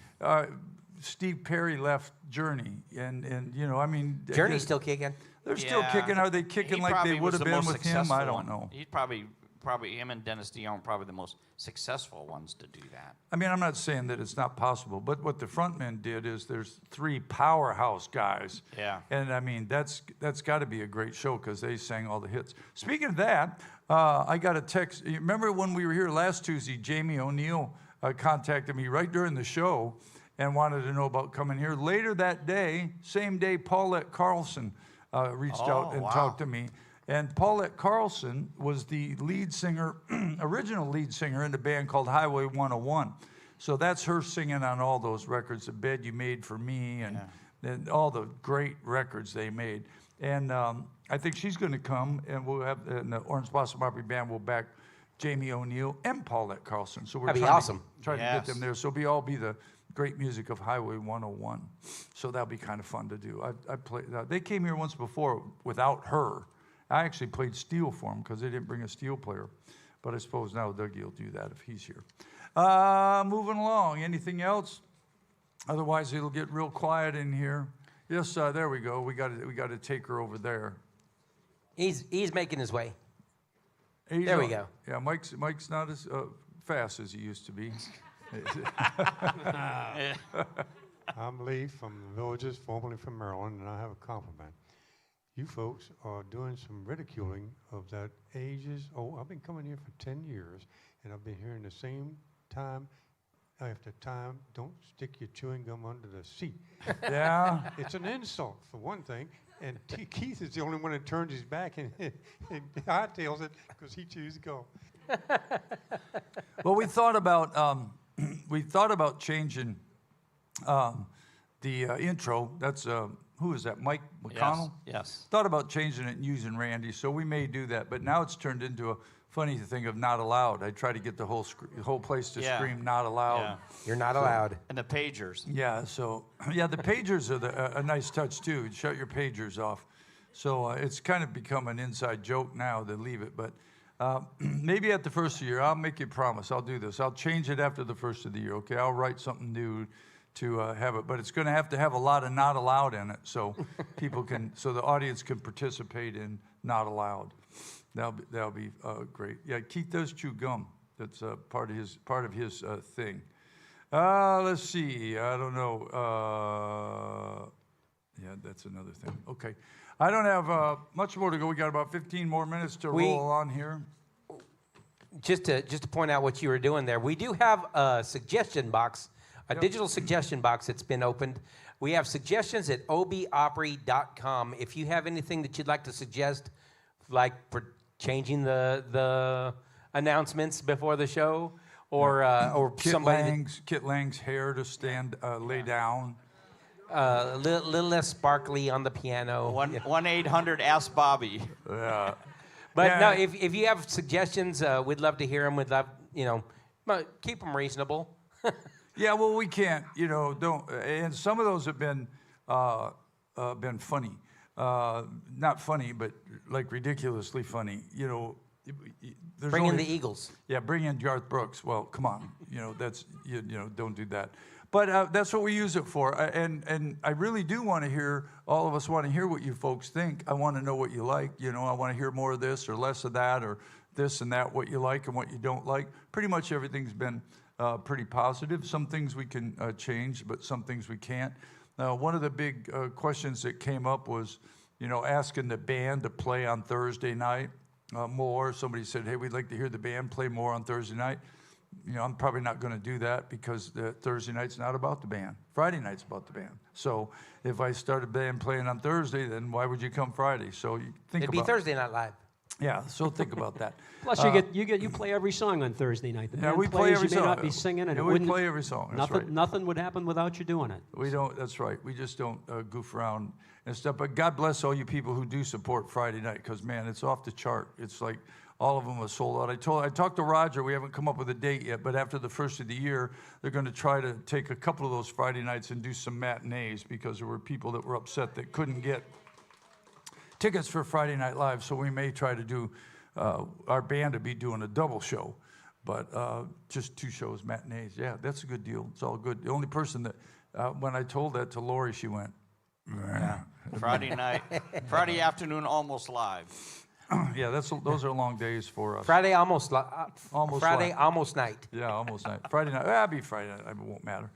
Steve Perry left Journey, and you know, I mean, Journey's still kicking. They're still kicking. Are they kicking He like probably they would was have the been most with him? I successful don't one. know. He's probably him and Dennis DeYoung probably the most successful ones to do that. I mean, I'm not saying that it's not possible, but what the frontmen did is there's three powerhouse guys. Yeah. And I mean, that's got to be a great show because they sang all the hits. Speaking of that, I got a text. You remember when we were here last Tuesday, Jamie O'Neill contacted me right during the show and wanted to know about coming here. Later that day, same day, Paulette Carlson reached out and talked to me. And Paulette Carlson was the lead singer, original lead singer in the band called Highway 101. So that's her singing on all those records, The Bed You Made for Me, and all the great records they made. And I think she's going to come, and we'll have and the Orange Blossom Opry Band will back Jamie O'Neill and Paulette Carlson. So we're That'd be trying awesome. to get them there. So we'll all be great music of Highway 101. So that'll be kind of fun to do. I played. They came here once before without her. I actually played steel for them because they didn't bring a steel player. But I suppose now Dougie will do that if he's here. Moving along. Anything else? Otherwise, it'll get real quiet in here. Yes, there we go. We got to take her over there. He's making his way. There we go. Yeah, Mike's not as fast as he used to be. I'm Lee from the Villages, formerly from Maryland, and I have a compliment. You folks are doing some ridiculing of that ages. Oh, I've been coming here for 10 years, and I've been hearing the same time after time. Don't stick your chewing gum under the seat. Yeah. It's an insult, for one thing. And Keith is the only one that turns his back and hightails it because he chews gum. Well, we thought about changing the intro. That's who is that? Mike McConnell? Yes. Thought about changing it and using Randy, so we may do that. But now it's turned into a funny thing of not allowed. I try to get the whole place to scream not allowed. Yeah. You're not allowed. And the pagers. Yeah. So the pagers are a nice touch too. Shut your pagers off. So it's kind of become an inside joke now to leave it, but. Maybe at the first of the year, I'll make you a promise. I'll do this. I'll change it after the first of the year, okay? I'll write something new to have it. But it's going to have a lot of not allowed in it so so the audience can participate in not allowed. That'll be great. Yeah, Keith does chew gum. That's part of his thing. Let's see. I don't know. Yeah, that's another thing. Okay. I don't have much more to go. We got about 15 more minutes to roll on here. Just to point out what you were doing there, we do have a suggestion box, digital suggestion box that's been opened. We have suggestions at obopry.com. If you have anything that you'd like to suggest, like for changing the announcements before the show, or Kit Lang's hair to stand lay down. Little less sparkly on the piano. 1-800-ASK Bobby. Yeah. But no, if you have suggestions, we'd love to hear them. We'd love, keep them reasonable. Yeah, well, we can't, and some of those have been funny. Not funny, but like ridiculously funny. Bring in the Eagles. Yeah, bring in Garth Brooks. Well, come on. That's, don't do that. But that's what we use it for. And I really do want to hear, all of us want to hear what you folks think. I want to know what you like. I want to hear more of this or less of that or this and that, what you like and what you don't like. Pretty much everything's been pretty positive. Some things we can change, but some things we can't. One of the big questions that came up was, asking the band to play on Thursday night more. Somebody said, hey, we'd like to hear the band play more on Thursday night. I'm probably not going to do that because Thursday night's not about the band. Friday night's about the band. So if I started band playing on Thursday, then why would you come Friday? So you think It'd be Thursday Night Live. Yeah, so think about that. Plus, you play every song on Thursday night. The band we plays, play every you song. may not be singing, and we play every song. That's right. Nothing would happen without you doing it. We don't. That's right. We just don't goof around and stuff. But God bless all you people who do support Friday night, because man, it's off the chart. It's like all of them are sold out. I talked to Roger. We haven't come up with a date yet, but after the first of the year, they're going to try to take a couple of those Friday nights and do some matinees because there were people that were upset that couldn't get tickets for Friday Night Live. So we may try to do. Our band to be doing a double show, but just 2 shows, matinees. Yeah, that's a good deal. It's all good. The only person that, when I told that to Lori, she went, yeah. Friday night, Friday afternoon, almost live. Yeah, those are long days for us. Friday almost night. Yeah, almost night. Friday night. It'll be Friday night. It won't matter.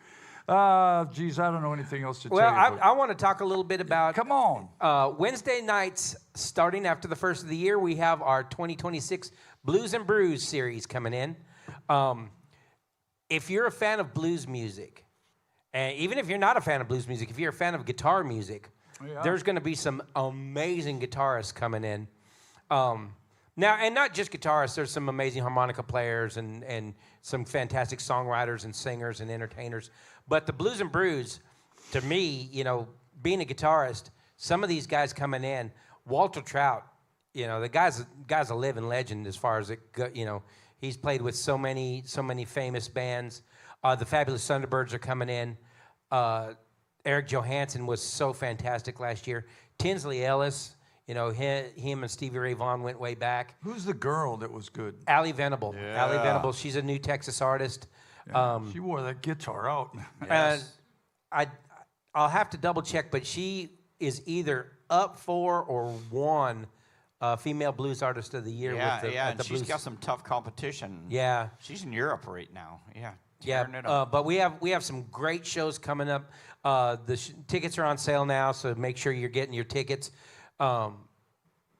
Geez, I don't know anything else to tell you. Well, I want to talk a little bit about... Come on. Wednesday nights, starting after the first of the year, we have our 2026 Blues and Brews series coming in. If you're a fan of blues music, and even if you're not a fan of blues music, if you're a fan of guitar music, there's going to be some amazing guitarists coming in. Now, and not just guitarists, there's some amazing harmonica players and some fantastic songwriters and singers and entertainers. But the Blues and Brews, to me, being a guitarist, some of these guys coming in, Walter Trout, the guy's a living legend as far as he's played with so many famous bands. The Fabulous Thunderbirds are coming in. Eric Johansson was so fantastic last year. Tinsley Ellis, you know, him and Stevie Ray Vaughan went way back. Who's the girl that was good? Allie Venable. Yeah. Allie Venable, she's a new Texas artist. Yeah, she wore that guitar out. And I'll have to double check, but she is either up for or won Female Blues Artist of the Year. Yeah, with the, and the she's blues. got some tough competition. Yeah. She's in Europe right now. Yeah. Yeah, tearing it up. but we have some great shows coming up. The tickets are on sale now, so make sure you're getting your tickets. Hopefully,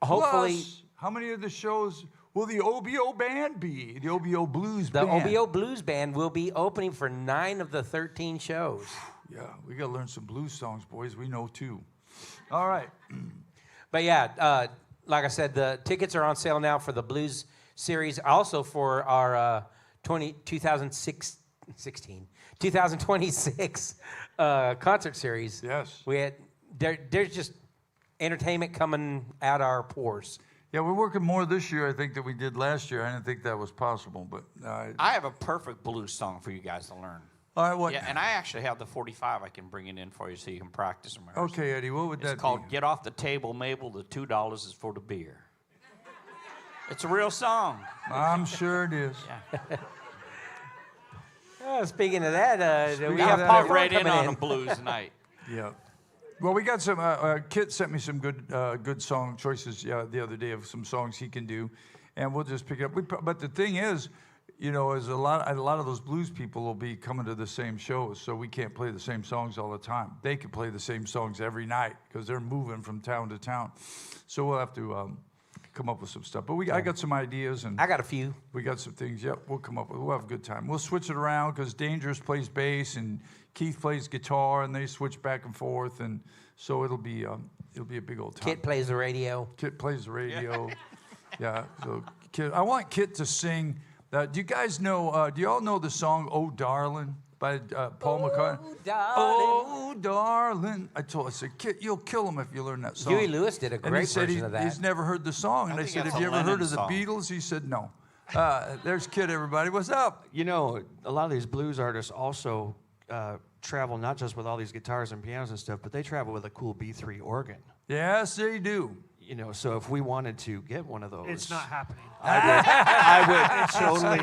Plus, how many of the shows will the OBO band be? The OBO Blues the Band. OBO Blues Band will be opening for 9 of the 13 shows. Yeah, we got to learn some blues songs, boys. We know too. All right. But yeah, like I said, the tickets are on sale now for the Blues Series. Also for our 2026 concert series. Yes. There's just entertainment coming out our pores. Yeah, we're working more this year, I think, than we did last year. I didn't think that was possible, but I have a perfect blues song for you guys to learn. all right. What? Yeah, and I actually have the 45. I can bring it in for you so you can practice them. Okay, Eddie. What would that It's called be? "Get Off the Table, Mabel." The $2 is for the beer. It's a real song. I'm sure it is. Speaking of that, we of have that, Paul Get right coming in on in. the blues tonight. Yeah. Well, we got some. Kit sent me some good song choices the other day of some songs he can do, and we'll just pick it up. But the thing is, you know, is a lot of those blues people will be coming to the same shows, so we can't play the same songs all the time. They can play the same songs every night because they're moving from town to town. So we'll have to come up with some stuff. But I got some ideas, and I got a few. we got some things. Yep, we'll come up with. We'll have a good time. We'll switch it around because Dangerous plays bass and Keith plays guitar, and they switch back and forth, and so it'll be a big old time. Kit plays the radio. Kit plays the radio. Yeah. So Kit, I want Kit to sing. Do you guys know? Do you all know the song "Oh Darling" by Paul McCartney? Darling. Oh darling! I said, Kit, you'll kill him if you learn that song. Huey Lewis did a And he great said version of that. he's never heard the song. And I think said, that's have you a ever Lennon heard of the song. Beatles? He said, no. There's Kit, everybody. What's up? You know, a lot of these blues artists also travel not just with all these guitars and pianos and stuff, but they travel with a cool B3 organ. Yes, they do. You know, so if we wanted to get one of those, It's not happening. I would totally,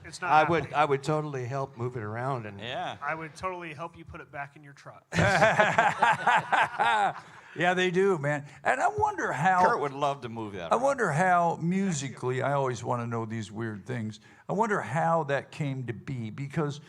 It's not I would totally help move it around and Yeah. I would totally help you put it back in your truck. Yeah, they do, man. And I wonder how. Kurt would love to move that. I around. wonder how musically, I always want to know these weird things. I wonder how that came to be because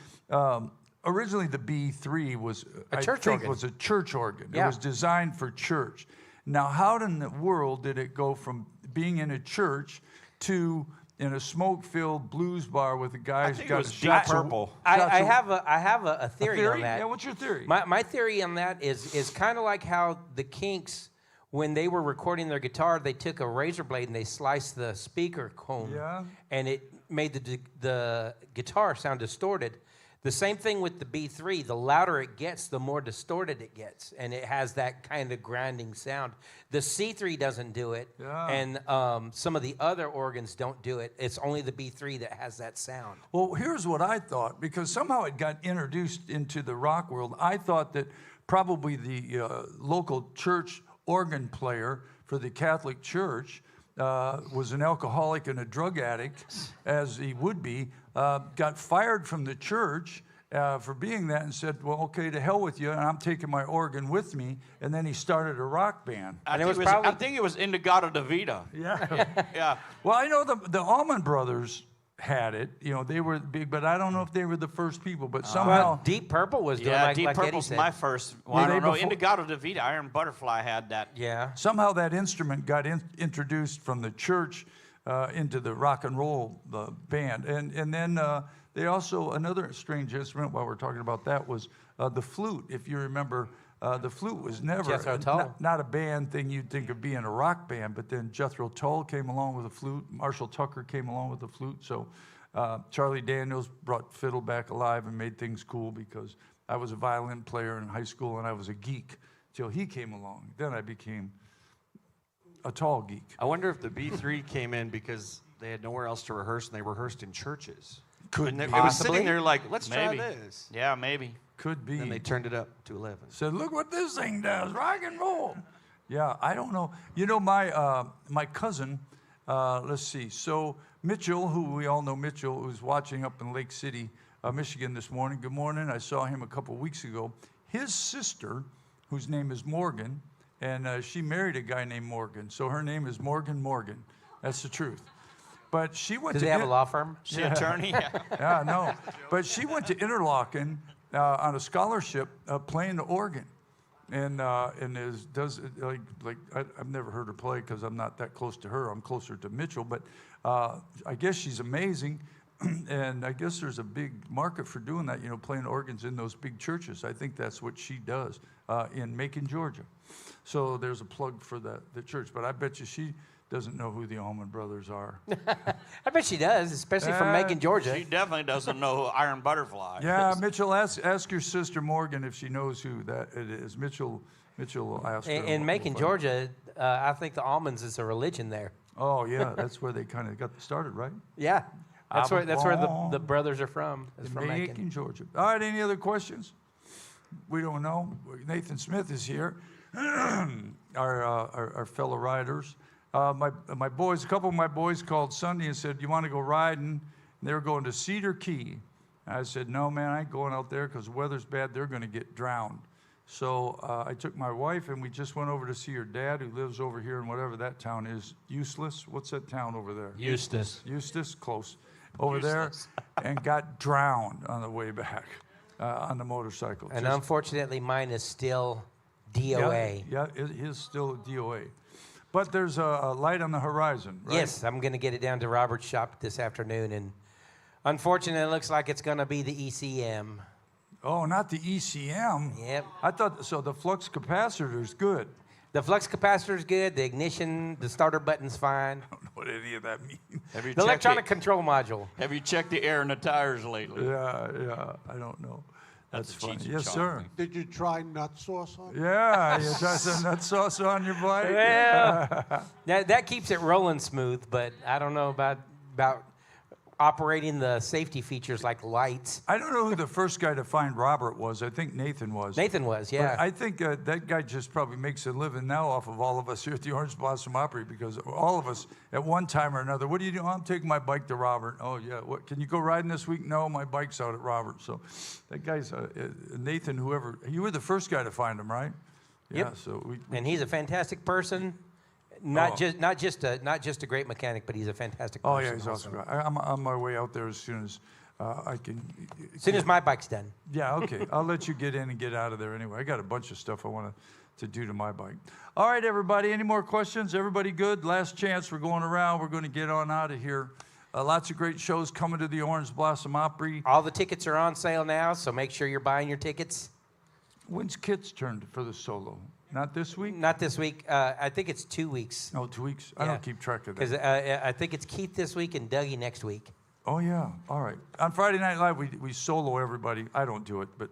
originally the B3 was A church organ. was a church organ. Yeah. It was designed for church. Now, how in the world did it go from being in a church to in a smoke-filled blues bar with a guy I who's think got it was a Deep shots of- Purple. shots I of- have a theory, on that. Yeah, what's your theory? My theory on that is kind of like how the Kinks, when they were recording their guitar, they took a razor blade and they sliced the speaker cone, Yeah. and it made the guitar sound distorted. The same thing with the B3. The louder it gets, the more distorted it gets, and it has that kind of grinding sound. The C3 doesn't do it, Yeah. and some of the other organs don't do it. It's only the B3 that has that sound. Well, here's what I thought, because somehow it got introduced into the rock world. I thought that probably the local church organ player for the Catholic Church was an alcoholic and a drug addict, as he would be, got fired from the church for being that and said, well, okay, to hell with you, and I'm taking my organ with me. And then he started a rock band. I think it was Indigado de Vida. Yeah. Yeah. Well, I know the Allman Brothers had it. You know, they were big, but I don't know if they were the first people. But somehow, Well, Deep Purple was doing Yeah, like, Deep like Eddie Purple's said. my first. Well, Were I don't they know. before- Indigado de Vida, Iron Butterfly had that. Yeah. somehow that instrument got introduced from the church into the rock and roll band. And then they also, another strange instrument, while we're talking about that, was the flute. If you remember, the flute was never Jethro Tull. not a band thing you'd think of being a rock band, but then Jethro Tull came along with a flute. Marshall Tucker came along with the flute. So Charlie Daniels brought fiddle back alive and made things cool, because I was a violin player in high school and I was a geek till he came along. Then I became a tall geek. I wonder if the B3 came in because they had nowhere else to rehearse and they rehearsed in churches. Could And be. it was Possibly. sitting there like, let's Maybe. try this. Yeah, maybe. Could be. Then they turned it up to 11. Said, look what this thing does, rock and roll. Yeah, I don't know. You know, my cousin, let's see. So Mitchell, who we all know Mitchell, who's watching up in Lake City, Michigan this morning. Good morning. I saw him a couple weeks ago. His sister, whose name is Morgan, and she married a guy named Morgan. So her name is Morgan Morgan. That's the truth. But she went Does to he have a law firm? She attorney? Yeah. Yeah, no. But she went to Interlochen on a scholarship playing the organ. And I've never heard her play because I'm not that close to her. I'm closer to Mitchell. But I guess she's amazing. And I guess there's a big market for doing that, you know, playing organs in those big churches. I think that's what she does in Macon, Georgia. So there's a plug for the church. But I bet you she doesn't know who the Allman Brothers are. I bet she does, especially from Macon, Georgia. She definitely doesn't know who Iron Butterfly Yeah, is. Mitchell, ask your sister Morgan if she knows who that it is. Mitchell asked her. In Macon, Georgia, I think the almonds is a religion there. Oh yeah, that's where they kind of got started, right? Yeah, that's where born the brothers are from. Is In from Macon, Macon. Georgia. All right, any other questions? We don't know. Nathan Smith is here. our fellow riders. My boys, a couple of my boys called Sunday and said, "You want to go riding?" And they were going to Cedar Key. And I said, "No, man, I ain't going out there because the weather's bad. They're going to get drowned." So I took my wife and we just went over to see her dad, who lives over here in whatever that town is. Useless. What's that town over there? Eustis. Eustis, close. Over there, and got drowned on the way back on the motorcycle. And Just- unfortunately, mine is still DOA. Yeah, it is still a DOA. But there's a light on the horizon, right? Yes, I'm going to get it down to Robert's shop this afternoon, and unfortunately, it looks like it's going to be the ECM. Oh, not the ECM. Yep. I thought, so the flux capacitor is good. The flux capacitor is good. The ignition, the starter button's fine. I don't know what any of that means. Have you The checked electronic control module. Have you checked the air in the tires lately? Yeah, I don't know. That's a funny. Cheech and Yes, Chong sir. thing. Did you try nut sauce on it? Yeah, you try some nut sauce on your bike? Well, that keeps it rolling smooth, but I don't know about operating the safety features like lights. I don't know who the first guy to find Robert was. I think Nathan was. Nathan was, yeah. But I think that guy just probably makes a living now off of all of us here at the Orange Blossom Opry, because all of us at one time or another, what do you do? I'm taking my bike to Robert. Oh, yeah. What, can you go riding this week? No, my bike's out at Robert. So that guy's Nathan, whoever. You were the first guy to find him, right? Yep. Yeah, so And he's a fantastic person. Not just a great mechanic, but he's a fantastic person. Oh, yeah, he's awesome. I'm on my way out there as soon as I can. As soon as my bike's done. Yeah, okay. I'll let you get in and get out of there anyway. I got a bunch of stuff I want to do to my bike. All right, everybody. Any more questions? Everybody good? Last chance. We're going around. We're going to get on out of here. Lots of great shows coming to the Orange Blossom Opry. All the tickets are on sale now, so make sure you're buying your tickets. When's Kit's turn for the solo? Not this week? Not this week. I think it's 2 weeks. Oh, 2 weeks? I don't keep track of that. Because I think it's Keith this week and Dougie next week. Oh, yeah. All right. On Friday Night Live, we solo everybody. I don't do it, but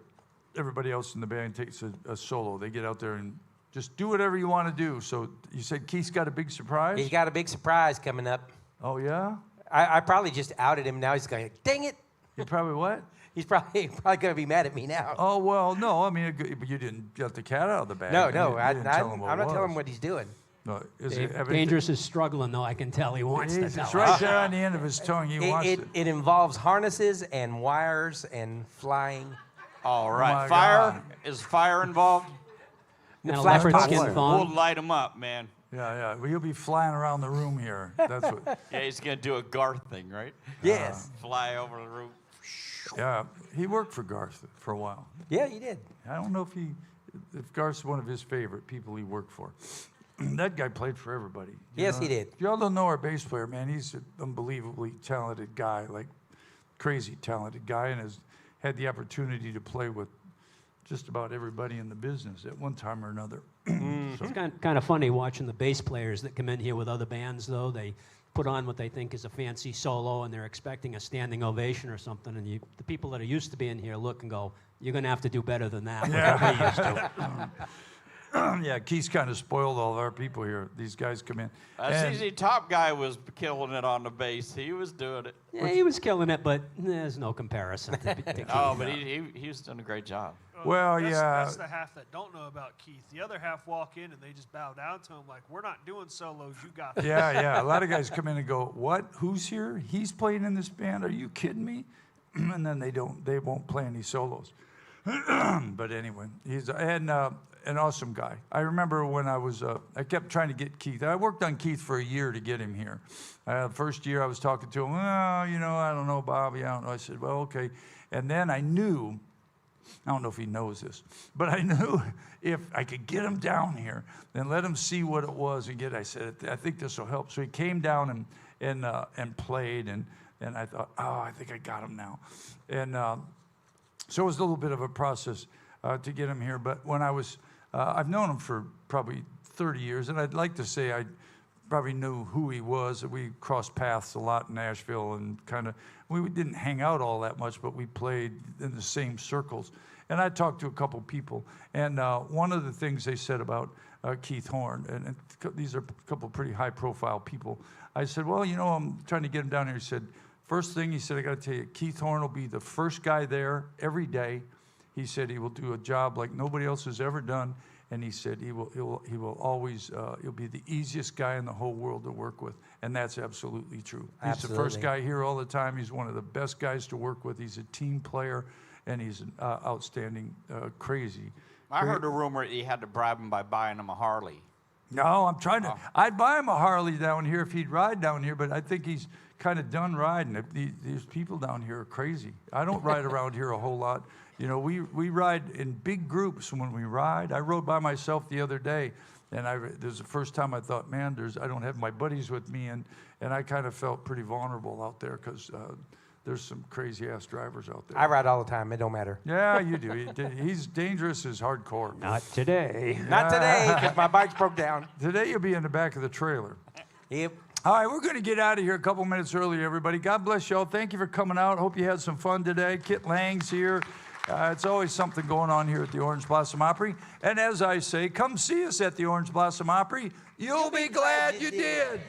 everybody else in the band takes a solo. They get out there and just do whatever you want to do. So you said Keith's got a big surprise? He's got a big surprise coming up. Oh, yeah? I probably just outed him. Now he's going, dang it. You probably what? He's probably going to be mad at me now. Oh, well, no. I mean, but you didn't get the cat out of the bag. No, You I'm didn't tell him what not it telling him was. what he's doing. No, is Dave, it everything? Dangerous is struggling, though. I can tell he wants to It's tell right us. there on the end of his tongue. He wants to. It involves harnesses and wires and flying. All my right. Fire? God. Is fire involved? And a Flash leopard pots. skin We'll thong. light him up, man. Yeah. Well, he'll be flying around the room here. That's what. Yeah, he's going to do a Garth thing, right? Yes. Fly over the roof. Yeah, he worked for Garth for a while. Yeah, you did. I don't know if Garth's one of his favorite people he worked for. That guy played for everybody. Yes, he did. If y'all don't know our bass player, man, he's an unbelievably talented guy, like crazy talented guy, and has had the opportunity to play with just about everybody in the business at one time or another. It's kind of funny watching the bass players that come in here with other bands, though. They put on what they think is a fancy solo, and they're expecting a standing ovation or something. And the people that are used to being here look and go, "You're going to have to do better than that." Yeah. What we're used to. Yeah, Keith's kind of spoiled all of our people here. These guys come in. And- CZ Top guy was killing it on the bass. He was doing it. Yeah, he was killing it, but there's no comparison. Oh, but he was doing a great job. Well, that's, yeah. That's the half that don't know about Keith. The other half walk in and they just bow down to him like, we're not doing solos. You got this. Yeah. A lot of guys come in and go, "What? Who's here? He's playing in this band? Are you kidding me?" And then they won't play any solos. But anyway, he's an awesome guy. I remember when I kept trying to get Keith. I worked on Keith for a year to get him here. First year I was talking to him. I don't know, Bobby. I don't know. I said, well, okay. And then I knew. I don't know if he knows this, but I knew if I could get him down here, then let him see what it was and I said, I think this will help. So he came down and played, and I thought, I think I got him now. And so it was a little bit of a process to get him here. But when I've known him for probably 30 years, and I'd like to say I probably knew who he was. We crossed paths a lot in Nashville, and we didn't hang out all that much, but we played in the same circles. And I talked to a couple people, and one of the things they said about Keith Horn, and these are a couple pretty high-profile people, I said, well, I'm trying to get him down here. He said, first thing, he said, I got to tell you, Keith Horn will be the first guy there every day. He said he will do a job like nobody else has ever done. And he said he will always, he'll be the easiest guy in the whole world to work with. And that's absolutely true. He's the first guy here all the time. He's one of the best guys to work with. He's a team player, and he's an outstanding, crazy. I heard a rumor that he had to bribe him by buying him a Harley. No, I'm trying to. I'd buy him a Harley down here if he'd ride down here, but I think he's kind of done riding. These people down here are crazy. I don't ride around here a whole lot. We ride in big groups when we ride. I rode by myself the other day, and this is the first time I thought, man, I don't have my buddies with me, and I kind of felt pretty vulnerable out there because there's some crazy-ass drivers out there. I ride all the time. It don't matter. Yeah, you do. He's dangerous as hardcore. Not today. Not today, because my bike's broke down. Today you'll be in the back of the trailer. Yep. All right, we're going to get out of here a couple minutes early, everybody. God bless y'all. Thank you for coming out. Hope you had some fun today. Kit Lang's here. It's always something going on here at the Orange Blossom Opry. And as I say, come see us at the Orange Blossom Opry. You'll be glad you did.